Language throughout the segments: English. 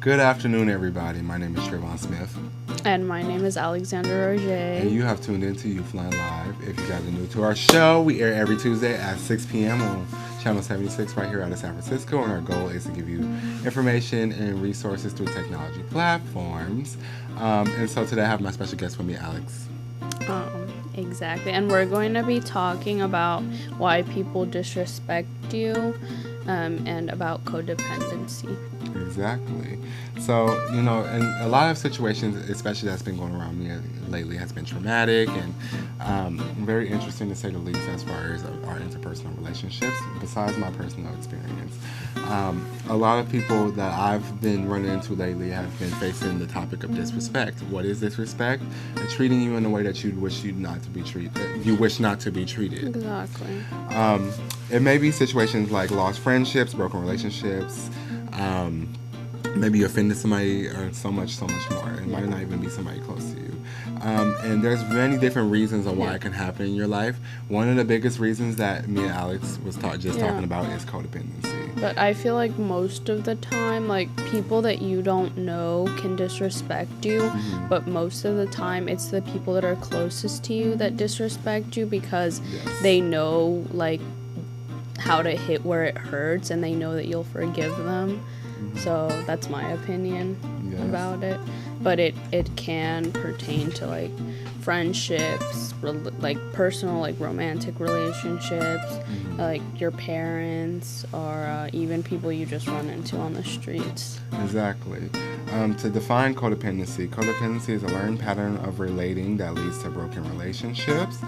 Good afternoon, everybody. My name is Trayvon Smith, And my name is Alexander Roger. and you have tuned into YouthLINE Live. If you guys are new to our show, we air every Tuesday at 6 p.m. on Channel 76 right here out of San Francisco, and our goal is to give you information and resources through technology platforms. And so today I have my special guest with me, Alex. Exactly. And we're going to be talking about why people disrespect you and about codependency. Exactly. So, in a lot of situations, especially that's been going around me lately, has been traumatic and very interesting to say the least as far as our interpersonal relationships, besides my personal experience. A lot of people that I've been running into lately have been facing the topic of disrespect. What is disrespect? And treating you in a way that you wish not to be treated. You wish not to be treated. Exactly. It may be situations like lost friendships, broken relationships. Maybe you offended somebody or so much more. It might not even be somebody close to you. And there's many different reasons of why it can happen in your life. One of the biggest reasons that me and Alex was talking about is codependency. But I feel like most of the time, like, people that you don't know can disrespect you, but most of the time it's the people that are closest to you that disrespect you because they know, like, how to hit where it hurts, and they know that you'll forgive them. So that's my opinion about it. But it can pertain to, like, friendships, like personal, like romantic relationships, like your parents, or even people you just run into on the streets. Exactly. To define codependency is a learned pattern of relating that leads to broken relationships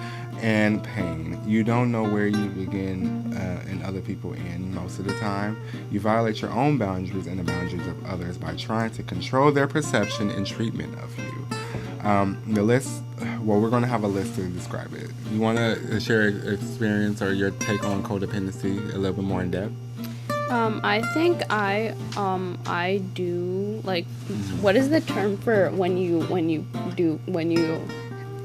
and pain. You don't know where you begin and other people end most of the time. You violate your own boundaries and the boundaries of others by trying to control their perception and treatment of you. The list, we're going to have a list to describe it. You want to share experience or your take on codependency a little bit more in depth? I think I do, like, what is the term for when you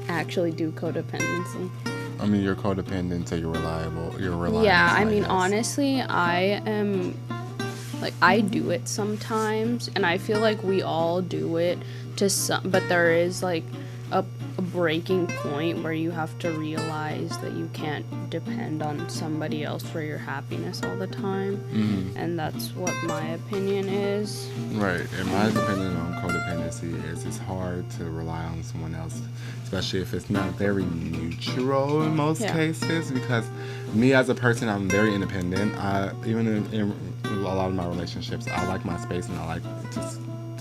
actually do codependency? I mean, you're codependent, so you're reliable. Yeah, I mean, honestly, I am, like, I do it sometimes, and I feel like we all do it to some, but there is, like, a breaking point where you have to realize that you can't depend on somebody else for your happiness all the time. And that's what my opinion is. Right, and my opinion on codependency is it's hard to rely on someone else, especially if it's not very neutral in most cases, because me as a person, I'm very independent. Even in a lot of my relationships, I like my space and I like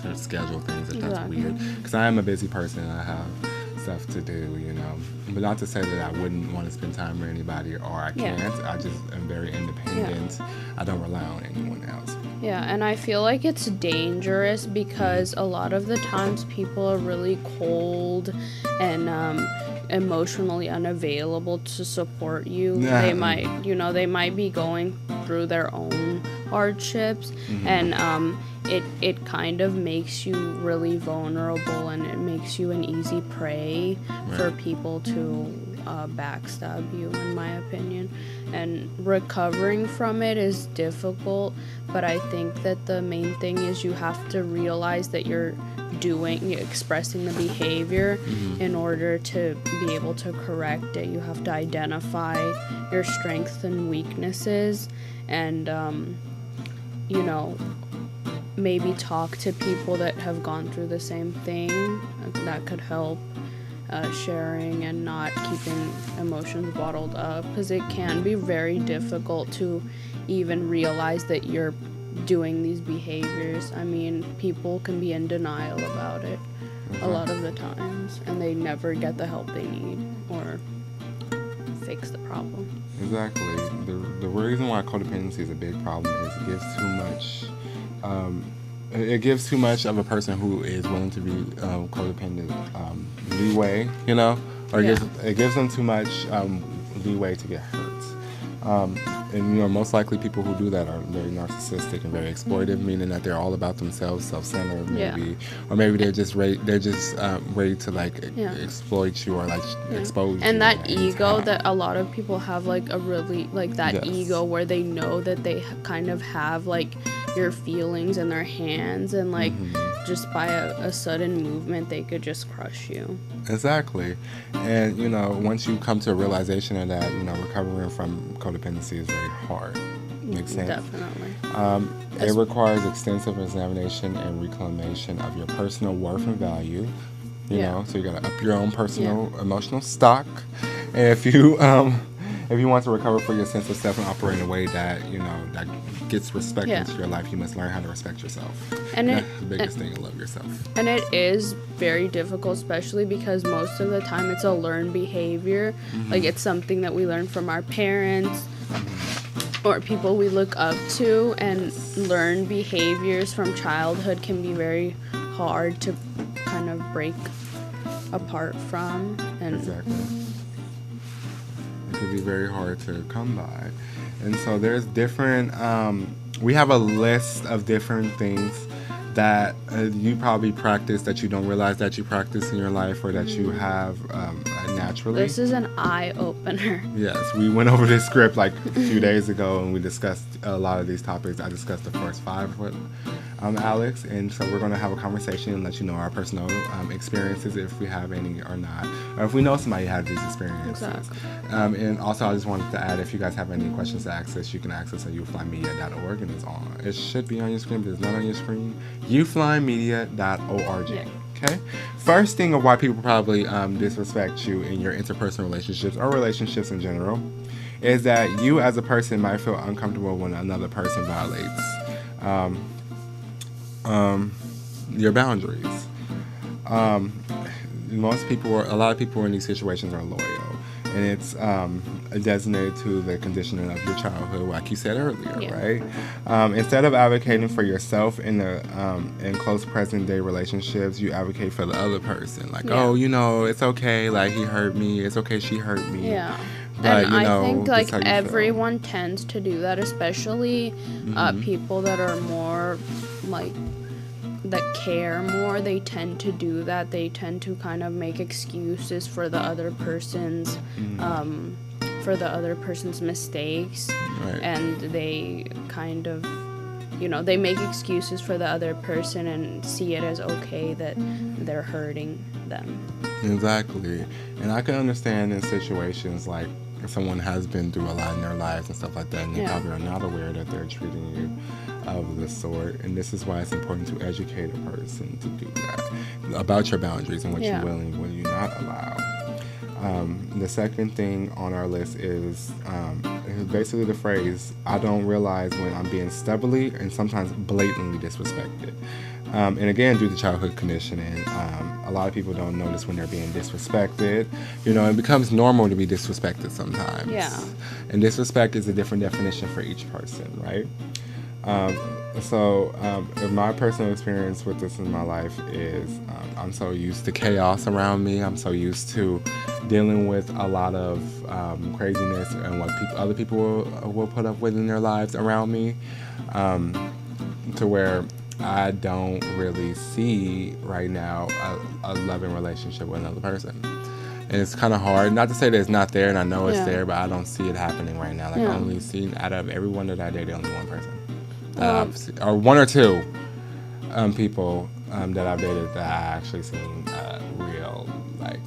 to schedule things if that's weird, because I am a busy person and I have stuff to do, but not to say that I wouldn't want to spend time with anybody or I can't. I just am very independent. I don't rely on anyone else. And I feel like it's dangerous because a lot of the times people are really cold and emotionally unavailable to support you. They might be going through their own hardships, and it kind of makes you really vulnerable, and it makes you an easy prey for people to backstab you, in my opinion. And recovering from it is difficult, but I think that the main thing is you have to realize that you're expressing the behavior in order to be able to correct it. You have to identify your strengths and weaknesses, and maybe talk to people that have gone through the same thing. That could help sharing and not keeping emotions bottled up, because it can be very difficult to even realize that you're doing these behaviors. I mean, people can be in denial about it a lot of the times, and they never get the help they need or fix the problem. Exactly. The reason why codependency is a big problem is it gives too much of a person who is willing to be codependent leeway, or it gives them too much leeway to get hurt. And most likely people who do that are very narcissistic and very exploitive, meaning that they're all about themselves, self-centered, maybe, or maybe they're just ready to exploit you or expose you. And that ego that a lot of people have, like, a really, like, that ego where they know that they kind of have, like, your feelings in their hands, and like just by a sudden movement they could just crush you. Exactly. And once you come to a realization of that, recovering from codependency is very hard. Makes sense? Definitely. It requires extensive examination and reclamation of your personal worth and value. You know, so you gotta up your own personal emotional stock. And if you want to recover for your sense of self and operate in a way that that gets respect into your life, you must learn how to respect yourself. And that's the biggest thing, to love yourself. And it is very difficult, especially because most of the time it's a learned behavior. Like it's something that we learn from our parents or people we look up to, and learned behaviors from childhood can be very hard to kind of break apart from. And exactly. It could be very hard to come by. And so there's different, we have a list of different things that you probably practice that you don't realize that you practice in your life, or that you have naturally. This is an eye-opener. Yes, we went over this script like a few days ago, and we discussed a lot of these topics. I discussed the first 5 with Alex, and so we're going to have a conversation and let you know our personal experiences, if we have any or not, or if we know somebody has these experiences. Exactly. And also, I just wanted to add, if you guys have any questions to access, you can access at YouthLineMedia.org, and it's on. It should be on your screen, but it's not on your screen. YouthLineMedia.org. Yeah. Okay. First thing of why people probably disrespect you in your interpersonal relationships or relationships in general is that you as a person might feel uncomfortable when another person violates your boundaries. A lot of people in these situations are loyal, and it's designated to the conditioning of your childhood, like you said earlier, right? Instead of advocating for yourself in close present day relationships, you advocate for the other person, like, oh, it's okay, like he hurt me, it's okay, she hurt me. Yeah. But, and I think like everyone tends to do that, especially people that are more like that care more. They tend to do that. They tend to kind of make excuses for the other person's mistakes, right. And they kind of they make excuses for the other person and see it as okay that they're hurting them. Exactly. And I can understand in situations like if someone has been through a lot in their lives and stuff like that, and they probably are not aware that they're treating you of this sort. And this is why it's important to educate a person to do that, about your boundaries and what you will and what you not allow. The second thing on our list is basically the phrase, I don't realize when I'm being stubbornly and sometimes blatantly disrespected. And again, due to childhood conditioning, a lot of people don't notice when they're being disrespected. It becomes normal to be disrespected sometimes. Yeah. And disrespect is a different definition for each person, right? So my personal experience with this in my life is I'm so used to chaos around me. I'm so used to dealing with a lot of craziness and what other people will put up with in their lives around me, to where I don't really see right now a loving relationship with another person. And it's kind of hard. Not to say that it's not there, and I know it's there, but I don't see it happening right now. Like, I only seen, out of everyone that I dated, only one person. Or one or two people that I've dated that I actually seen real, like,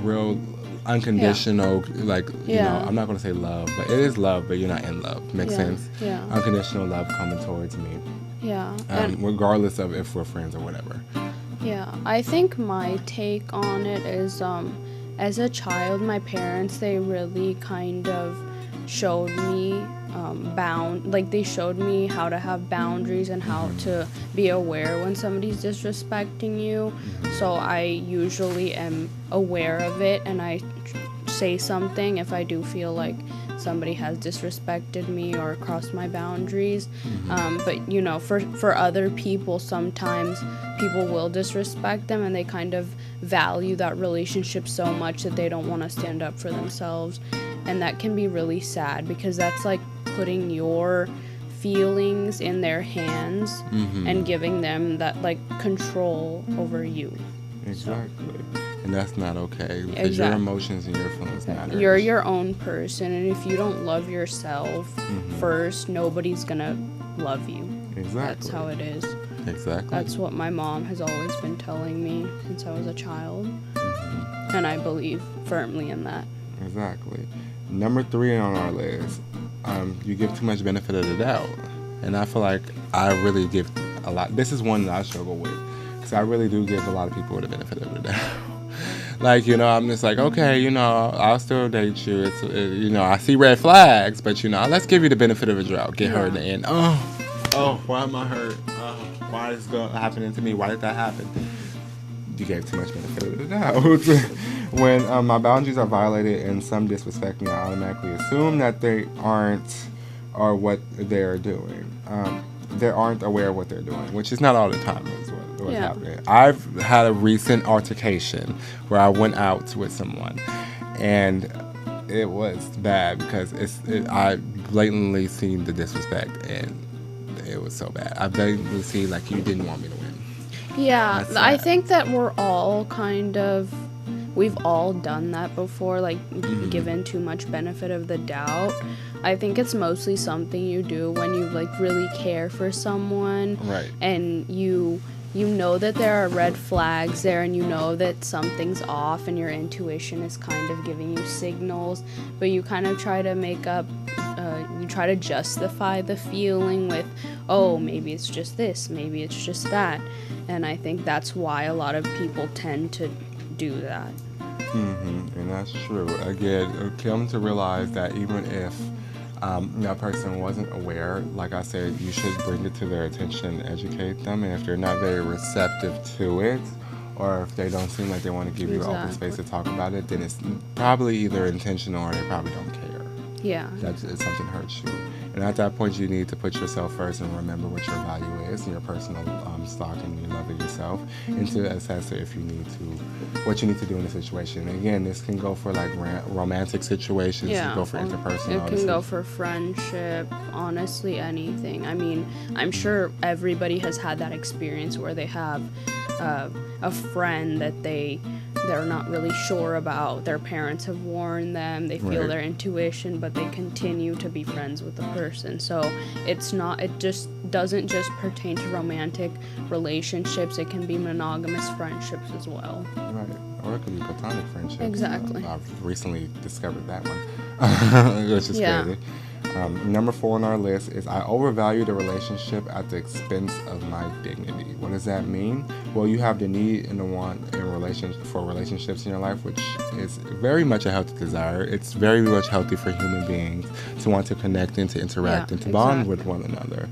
real unconditional, like, I'm not going to say love, but it is love, but you're not in love. Makes sense? Yeah. Unconditional love coming towards me. Yeah. Regardless of if we're friends or whatever. Yeah. I think my take on it is, as a child, my parents, they really kind of showed me they showed me how to have boundaries and how to be aware when somebody's disrespecting you. So I usually am aware of it, and I say something if I do feel like somebody has disrespected me or crossed my boundaries. But for other people, sometimes people will disrespect them, and they kind of value that relationship so much that they don't want to stand up for themselves. And that can be really sad, because that's like putting your feelings in their hands and giving them that like control over you. Exactly. And that's not okay, because your emotions and your feelings matter. You're your own person, and if you don't love yourself first, nobody's gonna love you. Exactly. That's how it is. Exactly. That's what my mom has always been telling me since I was a child. Mm-hmm. And I believe firmly in that. Exactly. Number 3 on our list, you give too much benefit of the doubt. And I feel like I really give a lot. This is one that I struggle with. Because I really do give a lot of people the benefit of the doubt. Like, I'm just like, okay, I'll still date you. I see red flags, but, let's give you the benefit of the doubt. Get her in the end. Oh, why am I hurt? Why is this happening to me? Why did that happen? You gave too much benefit of the doubt. When my boundaries are violated and some disrespect me, I automatically assume that they aren't or what they're doing. They aren't aware of what they're doing, which is not all the time is what's happening. I've had a recent altercation where I went out with someone, and it was bad because I blatantly seen the disrespect, and it was so bad. I blatantly seen like you didn't want me to win. Yeah, I think that we've all done that before, like given too much benefit of the doubt. I think it's mostly something you do when you like really care for someone, right? And you know that there are red flags there, and you know that something's off, and your intuition is kind of giving you signals, but you kind of try to you try to justify the feeling with, oh, maybe it's just this, maybe it's just that, and I think that's why a lot of people tend to do that. And that's true. Again, come to realize that even if that person wasn't aware, like I said, you should bring it to their attention and educate them. And if they're not very receptive to it, or if they don't seem like they want to give you open space to talk about it, then it's probably either intentional or they probably don't care. Yeah. That something hurts you. And at that point, you need to put yourself first and remember what your value is and your personal stock and your love of yourself, and to assess if you need to, what you need to do in a situation. And again, this can go for like romantic situations. Yeah. It can go for interpersonal. It can go for friendship. Honestly, anything. I mean, I'm sure everybody has had that experience where they have a friend that they're not really sure about. Their parents have warned them. They feel their intuition, but they continue to be friends with the person. So it just doesn't just pertain to romantic relationships. It can be monogamous friendships as well. Right. Or it could be platonic friendships. Exactly. I've recently discovered that one, which is crazy. Number 4 on our list is I overvalue the relationship at the expense of my dignity. What does that mean? Well, you have the need and the want for relationships in your life, which is very much a healthy desire. It's very much healthy for human beings to want to connect and to interact and to bond with one another.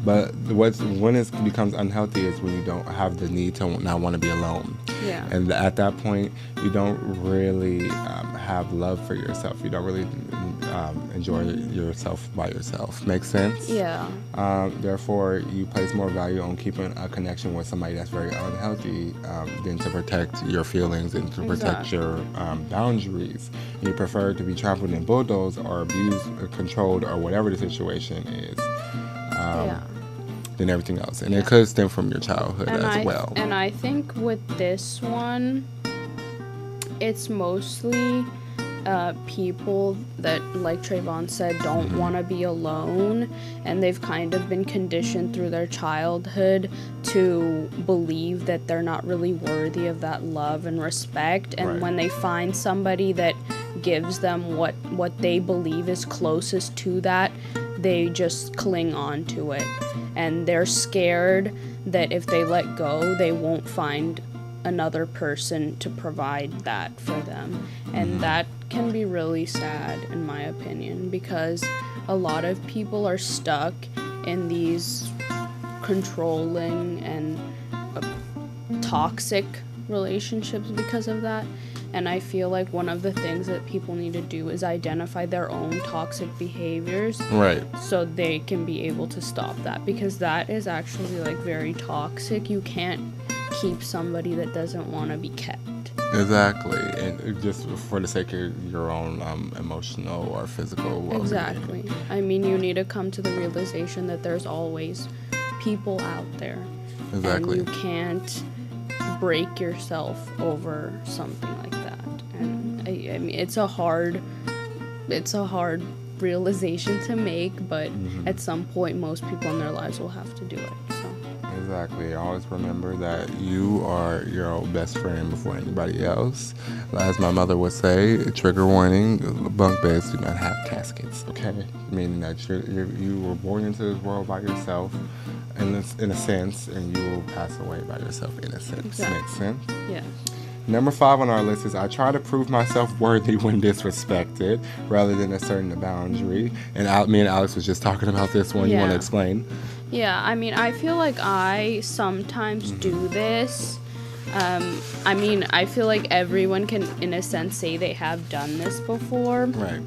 But when it becomes unhealthy is when you don't have the need to not want to be alone. Yeah. And at that point, you don't really have love for yourself. You don't really enjoy yourself by yourself. Make sense? Yeah. Therefore, you place more value on keeping a connection with somebody that's very unhealthy than to protect your feelings and to protect your boundaries. You prefer to be trampled and bulldozed or abused or controlled or whatever the situation is than everything else. And it could stem from your childhood as well. And I think with this one, it's mostly people that, like Trayvon said, don't want to be alone, and they've kind of been conditioned through their childhood to believe that they're not really worthy of that love and respect, and when they find somebody that gives them what they believe is closest to that, they just cling on to it, and they're scared that if they let go, they won't find another person to provide that for them, and that can be really sad in my opinion, because a lot of people are stuck in these controlling and toxic relationships because of that. And I feel like one of the things that people need to do is identify their own toxic behaviors, so they can be able to stop that, because that is actually like very toxic. You can't keep somebody that doesn't want to be kept. Exactly, and just for the sake of your own emotional or physical well-being. Exactly. I mean, you need to come to the realization that there's always people out there. Exactly. And you can't break yourself over something like that. And I mean, it's a hard realization to make, but at some point most people in their lives will have to do it. So exactly. Always remember that you are your own best friend before anybody else. As my mother would say, trigger warning, bunk beds do not have caskets, okay? Meaning that you were born into this world by yourself in a sense, and you will pass away by yourself in a sense. Exactly. Makes sense? yes. Number 5 on our list is I try to prove myself worthy when disrespected rather than asserting a boundary. And me and Alex was just talking about this one. You want to explain? Yeah, I mean, I feel like I sometimes do this. I mean, I feel like everyone can, in a sense, say they have done this before. Right.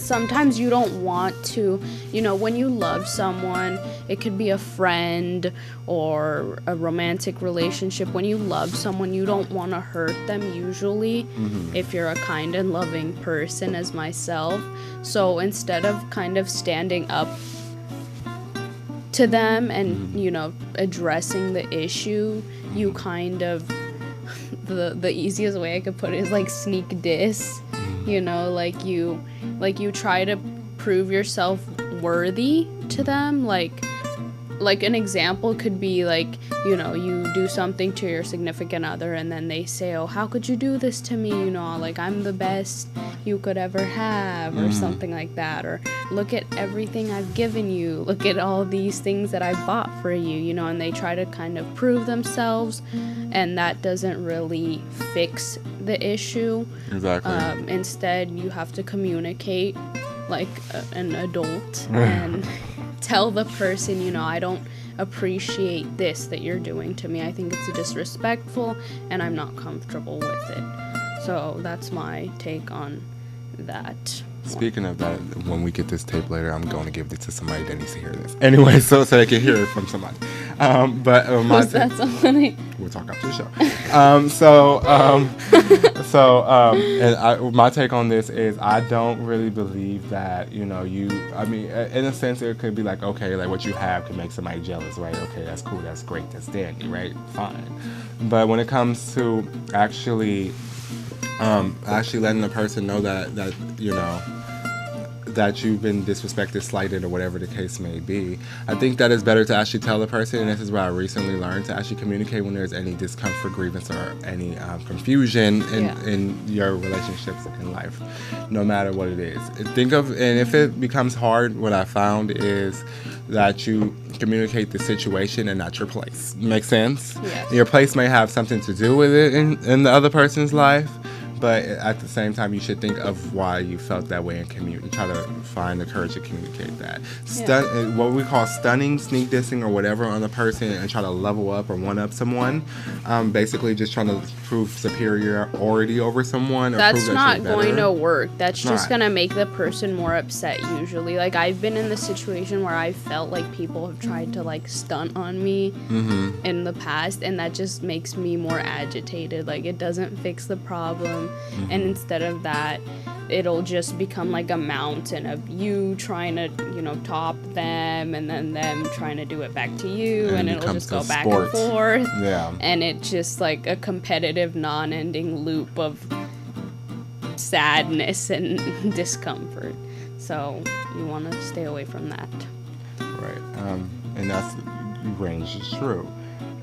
Sometimes you don't want to, when you love someone, it could be a friend or a romantic relationship. When you love someone, you don't want to hurt them usually, if you're a kind and loving person as myself. So instead of kind of standing up to them and, addressing the issue, you kind of, the easiest way I could put it is like sneak diss. Like you try to prove yourself worthy to them. Like an example could be like, you do something to your significant other and then they say, oh, how could you do this to me? Like I'm the best you could ever have, or something like that. Or look at everything I've given you. Look at all these things that I bought for you, and they try to kind of prove themselves, and that doesn't really fix the issue. Exactly. Instead, you have to communicate like an adult and tell the person, I don't appreciate this that you're doing to me. I think it's disrespectful and I'm not comfortable with it. So that's my take on that. Speaking of that, when we get this tape later, I'm going to give it to somebody that needs to hear this. Anyway, so they can hear it from somebody. Who's that somebody? We'll talk after the show. My take on this is I don't really believe that, in a sense, it could be like, okay, like what you have could make somebody jealous, right? Okay, that's cool, that's great, that's dandy, right? Fine. But when it comes to actually letting the person know that that you've been disrespected, slighted, or whatever the case may be, I think that it's better to actually tell the person, and this is what I recently learned, to actually communicate when there's any discomfort, grievance, or any confusion in your relationships in life, no matter what it is. And if it becomes hard, what I found is that you communicate the situation and not your place. Make sense? Yes. Your place may have something to do with it in the other person's life, but at the same time, you should think of why you felt that way and try to find the courage to communicate that. What we call stunning, sneak dissing, or whatever on the person, and try to level up or one-up someone. Basically, just trying to prove superiority over someone. That's not going to work. That's just going to make the person more upset usually. Like, I've been in the situation where I felt like people have tried to, like, stunt on me in the past, and that just makes me more agitated. Like, it doesn't fix the problem. And instead of that, it'll just become like a mountain of you trying to, top them, and then them trying to do it back to you, and it'll just go back and forth. Yeah. And it's just like a competitive, non-ending loop of sadness and discomfort. So you want to stay away from that. Right. And that's range is true.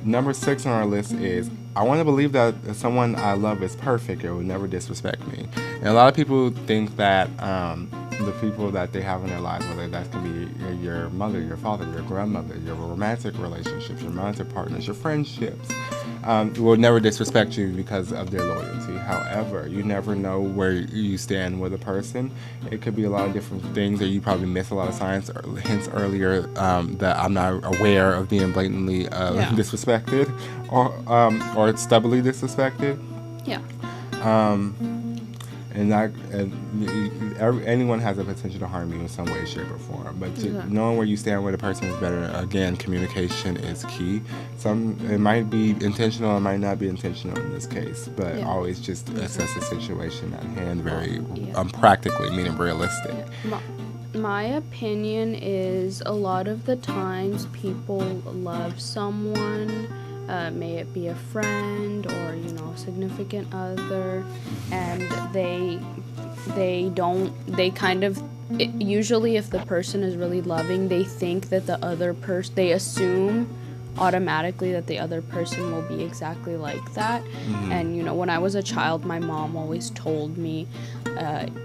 Number 6 on our list is I want to believe that someone I love is perfect or will never disrespect me. And a lot of people think that the people that they have in their lives, whether that can be your mother, your father, your grandmother, your romantic relationships, your romantic partners, your friendships, will never disrespect you because of their loyalty. However, you never know where you stand with a person. It could be a lot of different things, or you probably miss a lot of signs or hints earlier that I'm not aware of being blatantly disrespected or stubbornly disrespected. Yeah. Anyone has the potential to harm you in some way, shape, or form. But knowing where you stand with a person is better. Again, communication is key. It might be intentional, it might not be intentional in this case. But always just assess the situation at hand very practically, meaning realistic. My opinion is a lot of the times people love someone, may it be a friend or, significant other, and they kind of usually if the person is really loving, they think that the other person, they assume automatically that the other person will be exactly like that. And you know, when I was a child, my mom always told me,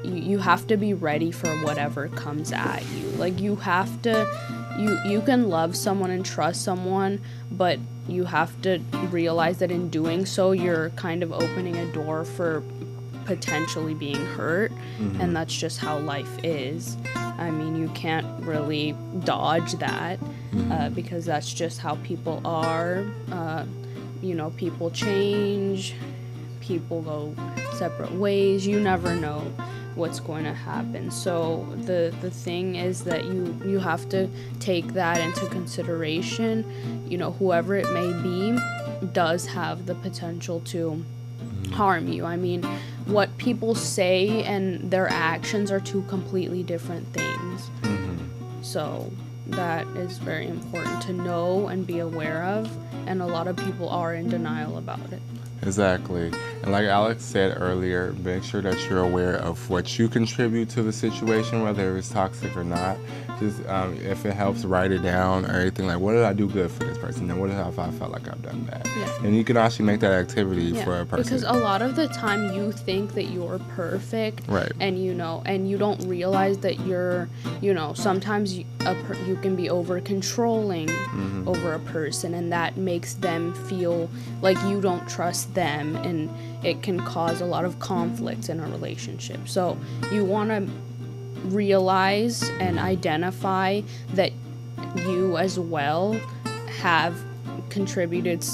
you have to be ready for whatever comes at you. Like, you have to, you can love someone and trust someone, but you have to realize that in doing so, you're kind of opening a door for potentially being hurt. And that's just how life is. I mean, you can't really dodge that, because that's just how people are. You know, people change, people go separate ways. You never know what's going to happen. So the thing is that you have to take that into consideration. You know, whoever it may be does have the potential to harm you. I mean, what people say and their actions are two completely different things. So that is very important to know and be aware of, and a lot of people are in denial about it. Exactly. And like Alex said earlier, make sure that you're aware of what you contribute to the situation, whether it's toxic or not. Just if it helps, write it down or anything, like, what did I do good for this person, and what if I felt like I've done bad? And you can actually make that activity for a person. Because a lot of the time you think that you're perfect, right? And you know, and you don't realize that you're, you know, sometimes you can be over controlling over a person, and that makes them feel like you don't trust them, and it can cause a lot of conflict in a relationship. So you want to realize and identify that you as well have contributed,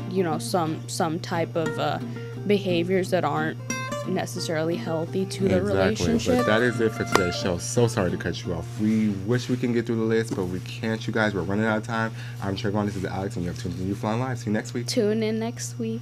you know, some type of behaviors that aren't necessarily healthy to the relationship. But that is it for today's show. So sorry to cut you off. We wish we can get through the list, but we can't, you guys. We're running out of time. I'm Trayvon. This is Alex, and you have tuned in to YouthLINE Live. See you next week. Tune in next week.